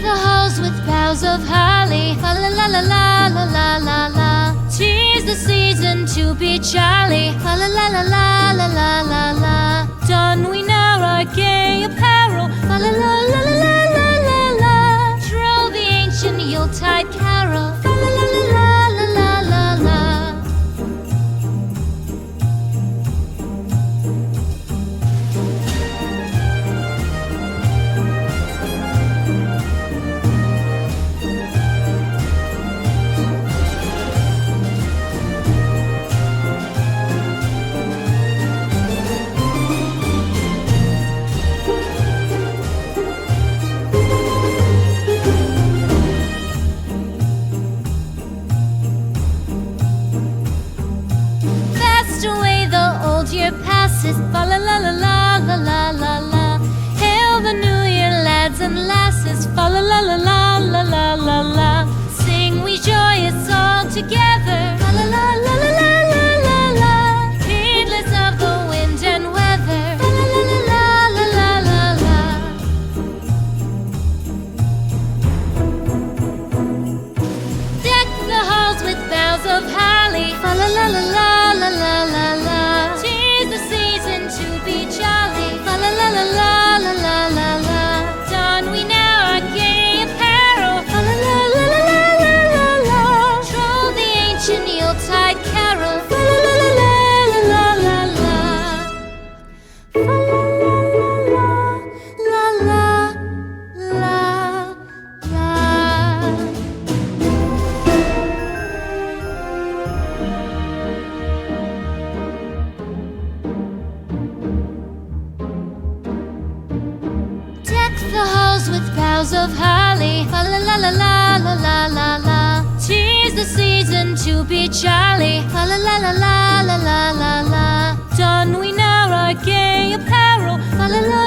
the halls with boughs of holly. Fa la la la la la la la la. 'Tis the season to be jolly. Fa la la la la la la la la. Don we now our gay apparel. Fa la la la la la la la la. Troll the ancient Yuletide carol. Fa la la la la la la la la. Year passes, fa la la la la la la la la. Hail the new year, lads and lasses, fa la la la la la la la la. Sing we joyous all together, fa la la la la la la la la. Heedless of the wind and weather, fa la la la la la la la la. Deck the halls with boughs of holly, fa la la la la la la la la. La la la la la la la. Don we now our gay apparel. Fa la la la la la la la la. Troll the ancient Yuletide carol. Fa la la la la la la la. Fa la la la la la la. The halls with boughs of holly. Fa la la la la la la la la. 'Tis the season to be jolly. Fa la la la la la la la la. Don we now our gay apparel. Fa la la